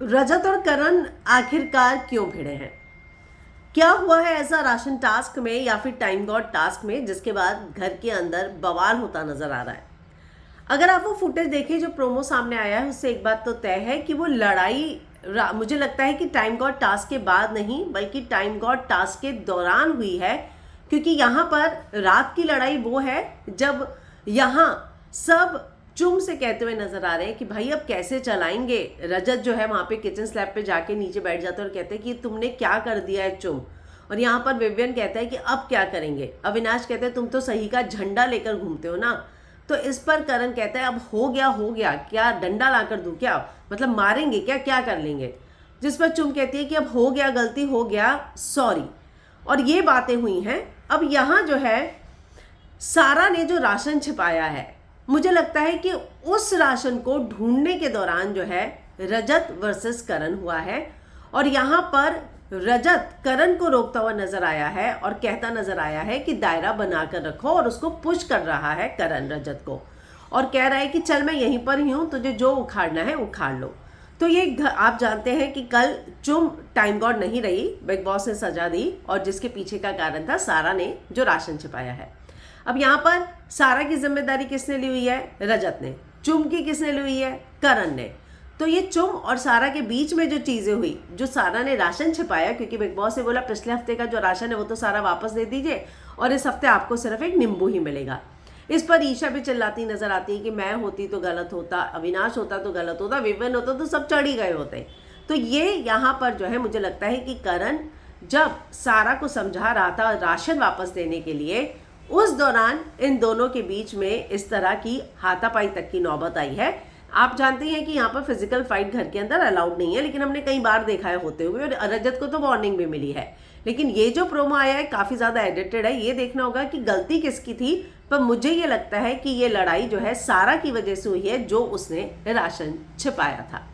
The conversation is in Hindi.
रजत और करण आखिरकार क्यों भिड़े हैं? क्या हुआ है ऐसा राशन टास्क में या फिर टाइम गॉड टास्क में जिसके बाद घर के अंदर बवाल होता नजर आ रहा है? अगर आप वो फुटेज देखें जो प्रोमो सामने आया है, उससे एक बात तो तय है कि वो लड़ाई मुझे लगता है कि टाइम गॉड टास्क के बाद नहीं बल्कि टाइम गॉड टास्क के दौरान हुई है। क्योंकि यहाँ पर रात की लड़ाई वो है जब यहाँ सब चुम से कहते हुए नजर आ रहे हैं कि भाई अब कैसे चलाएंगे। रजत जो है वहां पे किचन स्लैब पे जाके नीचे बैठ जाते हैं और कहते हैं कि तुमने क्या कर दिया है चुम। और यहाँ पर विवियन कहता है कि अब क्या करेंगे। अविनाश कहते हैं तुम तो सही का झंडा लेकर घूमते हो ना। तो इस पर करण कहता है अब हो गया, क्या डंडा लाकर दूं क्या, मतलब मारेंगे क्या, क्या कर लेंगे। जिस पर चुम कहती है कि अब हो गया, गलती हो गया, सॉरी। और ये बातें हुई हैं। अब यहाँ जो है सारा ने जो राशन छिपाया है, मुझे लगता है कि उस राशन को ढूंढने के दौरान जो है रजत वर्सेस करण हुआ है। और यहाँ पर रजत करण को रोकता हुआ नजर आया है और कहता नजर आया है कि दायरा बनाकर रखो, और उसको पुश कर रहा है करण रजत को, और कह रहा है कि चल मैं यहीं पर ही हूं, तुझे जो उखाड़ना है उखाड़ लो। तो ये आप जानते हैं कि कल चुम टाइम गॉड नहीं रही, बिग बॉस ने सजा दी, और जिसके पीछे का कारण था सारा ने जो राशन छिपाया है। अब यहाँ पर सारा की जिम्मेदारी किसने ली हुई है? रजत ने। चुम की किसने ली हुई है? करण ने। तो ये चुम और सारा के बीच में जो चीजें हुई, जो सारा ने राशन छिपाया, क्योंकि बिग बॉस ने बोला पिछले हफ्ते का जो राशन है वो तो सारा वापस दे दीजिए और इस हफ्ते आपको सिर्फ एक नींबू ही मिलेगा। इस पर ईशा भी चिल्लाती नजर आती है कि मैं होती तो गलत होता, अविनाश होता तो गलत होता, विवेन होता तो सब चढ़ ही गए होते। तो ये यहाँ पर जो है मुझे लगता है कि करण जब सारा को समझा रहा था राशन वापस देने के लिए, उस दौरान इन दोनों के बीच में इस तरह की हाथापाई तक की नौबत आई है। आप जानते हैं कि यहाँ पर फिजिकल फाइट घर के अंदर अलाउड नहीं है, लेकिन हमने कई बार देखा है होते हुए, और रजत को तो वार्निंग भी मिली है। लेकिन ये जो प्रोमो आया है काफी ज्यादा एडिटेड है। ये देखना होगा कि गलती किसकी थी। पर मुझे ये लगता है कि ये लड़ाई जो है सारा की वजह से हुई है, जो उसने राशन छिपाया था।